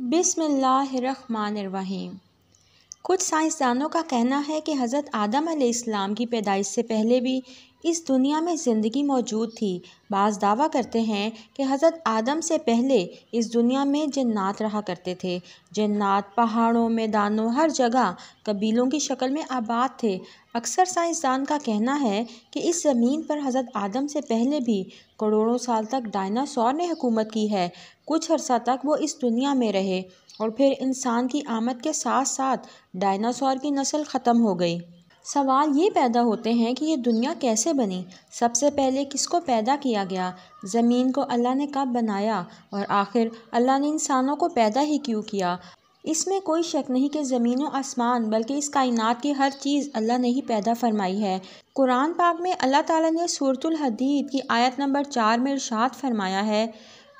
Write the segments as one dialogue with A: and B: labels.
A: بسم اللہ الرحمن الرحیم۔ کچھ سائنسدانوں کا کہنا ہے کہ حضرت آدم علیہ السلام کی پیدائش سے پہلے بھی اس دنیا میں زندگی موجود تھی۔ بعض دعویٰ کرتے ہیں کہ حضرت آدم سے پہلے اس دنیا میں جنات رہا کرتے تھے۔ جنات پہاڑوں، میدانوں، ہر جگہ قبیلوں کی شکل میں آباد تھے۔ اکثر سائنسدان کا کہنا ہے کہ اس زمین پر حضرت آدم سے پہلے بھی کروڑوں سال تک ڈائناسور نے حکومت کی ہے۔ کچھ عرصہ تک وہ اس دنیا میں رہے اور پھر انسان کی آمد کے ساتھ ساتھ ڈائناسور کی نسل ختم ہو گئی۔ سوال یہ پیدا ہوتے ہیں کہ یہ دنیا کیسے بنی؟ سب سے پہلے کس کو پیدا کیا گیا؟ زمین کو اللہ نے کب بنایا؟ اور آخر اللہ نے انسانوں کو پیدا ہی کیوں کیا؟ اس میں کوئی شک نہیں کہ زمین و آسمان بلکہ اس کائنات کی ہر چیز اللہ نے ہی پیدا فرمائی ہے۔ قرآن پاک میں اللہ تعالیٰ نے سورۃ الحدید کی آیت نمبر 4 میں ارشاد فرمایا ہے،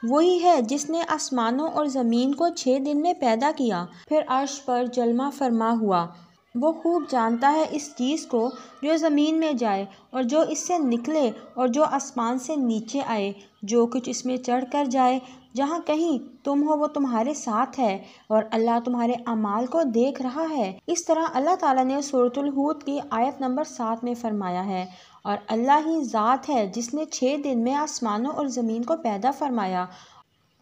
A: وہی ہے جس نے آسمانوں اور زمین کو 6 دن میں پیدا کیا، پھر عرش پر جلوہ فرما ہوا۔ وہ خوب جانتا ہے اس چیز کو جو زمین میں جائے اور جو اس سے نکلے اور جو آسمان سے نیچے آئے، جو کچھ اس میں چڑھ کر جائے۔ جہاں کہیں تم ہو وہ تمہارے ساتھ ہے اور اللہ تمہارے اعمال کو دیکھ رہا ہے۔ اس طرح اللہ تعالیٰ نے سورۃ الحود کی آیت نمبر 7 میں فرمایا ہے، اور اللہ ہی ذات ہے جس نے 6 دن میں آسمانوں اور زمین کو پیدا فرمایا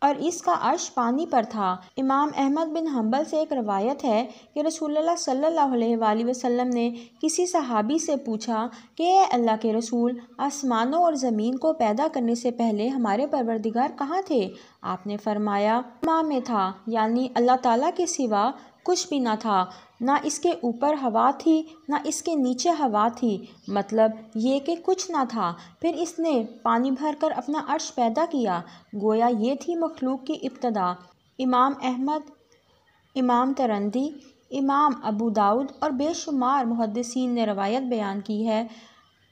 A: اور اس کا عرش پانی پر تھا۔ امام احمد بن حنبل سے ایک روایت ہے کہ رسول اللہ صلی اللہ علیہ وآلہ وسلم نے کسی صحابی سے پوچھا کہ اے اللہ کے رسول، آسمانوں اور زمین کو پیدا کرنے سے پہلے ہمارے پروردگار کہاں تھے؟ آپ نے فرمایا، ماں میں تھا، یعنی اللہ تعالیٰ کے سوا کچھ بھی نہ تھا، نہ اس کے اوپر ہوا تھی نہ اس کے نیچے ہوا تھی، مطلب یہ کہ کچھ نہ تھا، پھر اس نے پانی بھر کر اپنا عرش پیدا کیا، گویا یہ تھی مخلوق کی ابتدا۔ امام احمد، امام ترمذی، امام ابو داؤد اور بے شمار محدثین نے روایت بیان کی ہے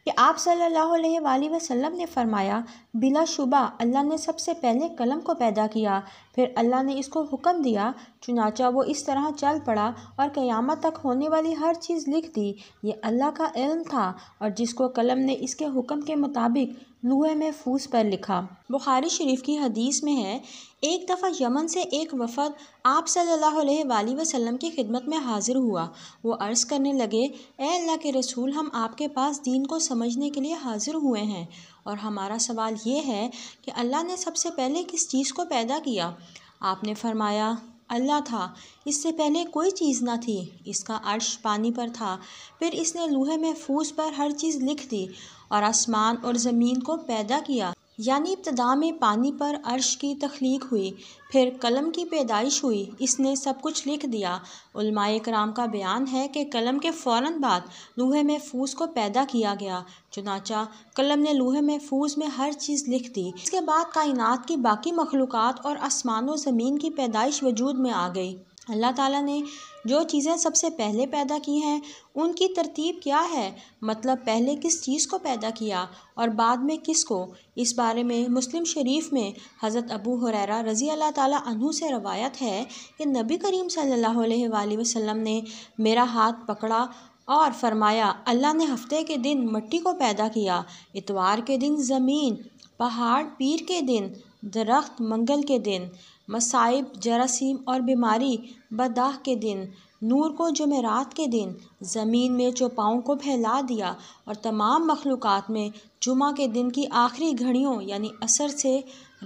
A: کہ آپ صلی اللہ علیہ وآلہ وسلم نے فرمایا، بلا شبہ اللہ نے سب سے پہلے قلم کو پیدا کیا، پھر اللہ نے اس کو حکم دیا، چنانچہ وہ اس طرح چل پڑا اور قیامت تک ہونے والی ہر چیز لکھ دی۔ یہ اللہ کا علم تھا اور جس کو قلم نے اس کے حکم کے مطابق لوح محفوظ پر لکھا۔ بخاری شریف کی حدیث میں ہے، ایک دفعہ یمن سے ایک وفد آپ صلی اللہ علیہ وآلہ وسلم کی خدمت میں حاضر ہوا۔ وہ عرض کرنے لگے، اے اللہ کے رسول، ہم آپ کے پاس دین کو سمجھنے کے لیے حاضر ہوئے ہیں اور ہمارا سوال یہ ہے کہ اللہ نے سب سے پہلے کس چیز کو پیدا کیا؟ آپ نے فرمایا، اللہ تھا، اس سے پہلے کوئی چیز نہ تھی، اس کا عرش پانی پر تھا، پھر اس نے لوح محفوظ پر ہر چیز لکھ دی اور آسمان اور زمین کو پیدا کیا، یعنی ابتدا میں پانی پر عرش کی تخلیق ہوئی، پھر قلم کی پیدائش ہوئی، اس نے سب کچھ لکھ دیا۔ علماء کرام کا بیان ہے کہ قلم کے فوراً بعد لوح محفوظ کو پیدا کیا گیا، چنانچہ قلم نے لوح محفوظ میں ہر چیز لکھ دی۔ اس کے بعد کائنات کی باقی مخلوقات اور آسمان و زمین کی پیدائش وجود میں آ گئی۔ اللہ تعالیٰ نے جو چیزیں سب سے پہلے پیدا کی ہیں ان کی ترتیب کیا ہے؟ مطلب پہلے کس چیز کو پیدا کیا اور بعد میں کس کو؟ اس بارے میں مسلم شریف میں حضرت ابو ہریرہ رضی اللہ تعالیٰ عنہ سے روایت ہے کہ نبی کریم صلی اللہ علیہ وآلہ وسلم نے میرا ہاتھ پکڑا اور فرمایا، اللہ نے ہفتے کے دن مٹی کو پیدا کیا، اتوار کے دن زمین، پہاڑ پیر کے دن، درخت منگل کے دن، مصائب جراثیم اور بیماری بدعہ کے دن، نور کو جمعرات کے دن، زمین میں چوپاؤں کو پھیلا دیا اور تمام مخلوقات میں جمعہ کے دن کی آخری گھڑیوں یعنی عصر سے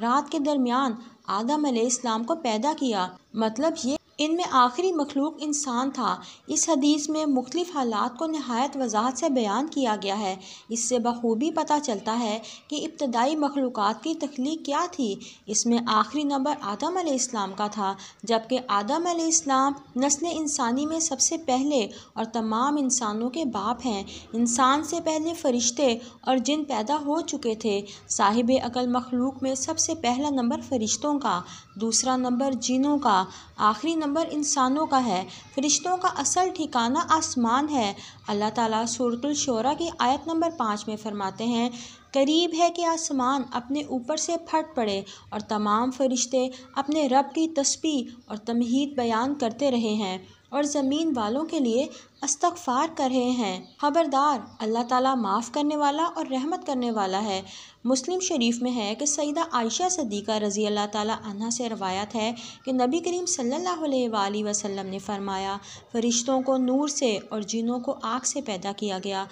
A: رات کے درمیان آدم علیہ السلام کو پیدا کیا۔ مطلب یہ ان میں آخری مخلوق انسان تھا۔ اس حدیث میں مختلف حالات کو نہایت وضاحت سے بیان کیا گیا ہے۔ اس سے بخوبی پتہ چلتا ہے کہ ابتدائی مخلوقات کی تخلیق کیا تھی۔ اس میں آخری نمبر آدم علیہ السلام کا تھا، جبکہ آدم علیہ السلام نسل انسانی میں سب سے پہلے اور تمام انسانوں کے باپ ہیں۔ انسان سے پہلے فرشتے اور جن پیدا ہو چکے تھے۔ صاحب عقل مخلوق میں سب سے پہلا نمبر فرشتوں کا، دوسرا نمبر جنوں کا، آخری نمبر انسانوں کا ہے۔ فرشتوں کا اصل ٹھکانہ آسمان ہے۔ اللہ تعالیٰ سورۃ الشعراء کی آیت نمبر 5 میں فرماتے ہیں، قریب ہے کہ آسمان اپنے اوپر سے پھٹ پڑے اور تمام فرشتے اپنے رب کی تسبیح اور تمجید بیان کرتے رہے ہیں۔ اور زمین والوں کے لیے استغفار کر رہے ہیں۔ خبردار، اللہ تعالیٰ معاف کرنے والا اور رحمت کرنے والا ہے۔ مسلم شریف میں ہے کہ سیدہ عائشہ صدیقہ رضی اللہ تعالیٰ عنہا سے روایت ہے کہ نبی کریم صلی اللہ علیہ وآلہ وسلم نے فرمایا، فرشتوں کو نور سے اور جنوں کو آگ سے پیدا کیا گیا۔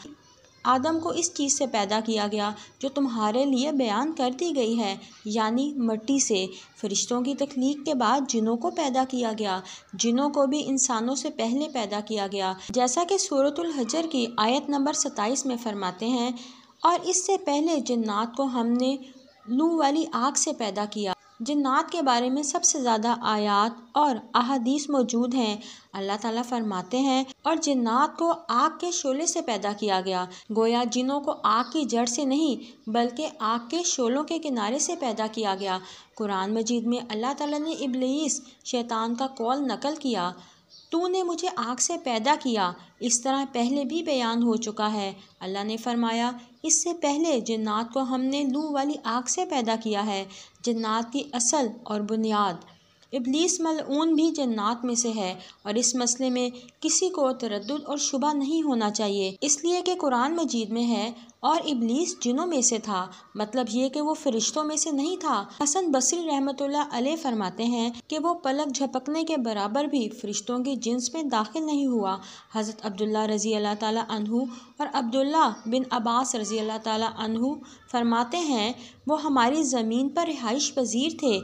A: آدم کو اس چیز سے پیدا کیا گیا جو تمہارے لیے بیان کر دی گئی ہے، یعنی مٹی سے۔ فرشتوں کی تخلیق کے بعد جنوں کو پیدا کیا گیا۔ جنوں کو بھی انسانوں سے پہلے پیدا کیا گیا، جیسا کہ سورۃ الحجر کی آیت نمبر 27 میں فرماتے ہیں، اور اس سے پہلے جنات کو ہم نے لو والی آگ سے پیدا کیا۔ جنات کے بارے میں سب سے زیادہ آیات اور احادیث موجود ہیں۔ اللہ تعالیٰ فرماتے ہیں، اور جنات کو آگ کے شعلے سے پیدا کیا گیا۔ گویا جنوں کو آگ کی جڑ سے نہیں بلکہ آگ کے شعلوں کے کنارے سے پیدا کیا گیا۔ قرآن مجید میں اللہ تعالیٰ نے ابلیس شیطان کا قول نقل کیا، تو نے مجھے آگ سے پیدا کیا۔ اس طرح پہلے بھی بیان ہو چکا ہے۔ اللہ نے فرمایا، اس سے پہلے جنات کو ہم نے لو والی آگ سے پیدا کیا ہے۔ جنات کی اصل اور بنیاد۔ ابلیس ملعون بھی جنات میں سے ہے، اور اس مسئلے میں کسی کو تردد اور شبہ نہیں ہونا چاہیے، اس لیے کہ قرآن مجید میں ہے، اور ابلیس جنوں میں سے تھا، مطلب یہ کہ وہ فرشتوں میں سے نہیں تھا۔ حسن بصری رحمۃ اللہ علیہ فرماتے ہیں کہ وہ پلک جھپکنے کے برابر بھی فرشتوں کی جنس میں داخل نہیں ہوا۔ حضرت عبداللہ رضی اللہ تعالیٰ عنہ اور عبداللہ بن عباس رضی اللہ تعالیٰ عنہ فرماتے ہیں، وہ ہماری زمین پر رہائش پذیر تھے،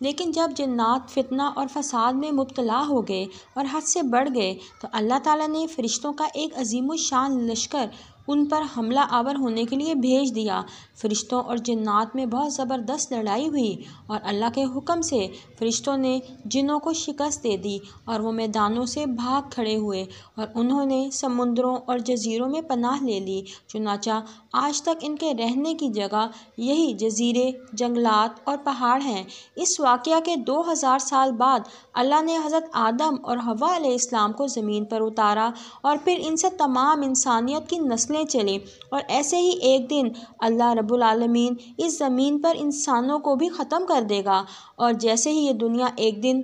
A: لیکن جب جنات فتنہ اور فساد میں مبتلا ہو گئے اور حد سے بڑھ گئے تو اللہ تعالیٰ نے فرشتوں کا ایک عظیم الشان لشکر ان پر حملہ آور ہونے کے لیے بھیج دیا۔ فرشتوں اور جنات میں بہت زبردست لڑائی ہوئی، اور اللہ کے حکم سے فرشتوں نے جنوں کو شکست دے دی، اور وہ میدانوں سے بھاگ کھڑے ہوئے، اور انہوں نے سمندروں اور جزیروں میں پناہ لے لی۔ چنانچہ آج تک ان کے رہنے کی جگہ یہی جزیرے، جنگلات اور پہاڑ ہیں۔ اس واقعہ کے 2000 سال بعد اللہ نے حضرت آدم اور حوا علیہ السلام کو زمین پر اتارا، اور پھر ان سے تمام انسانیت کی نسلیں چلیں، اور ایسے ہی ایک دن اللہ رب العالمین اس زمین پر انسانوں کو بھی ختم کر دے گا، اور جیسے ہی یہ دنیا ایک دن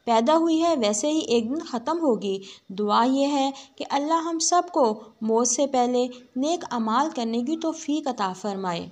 A: پیدا ہوئی ہے ویسے ہی ایک دن ختم ہوگی۔ دعا یہ ہے کہ اللہ ہم سب کو موت سے پہلے نیک اعمال کرنے کی توفیق عطا فرمائے۔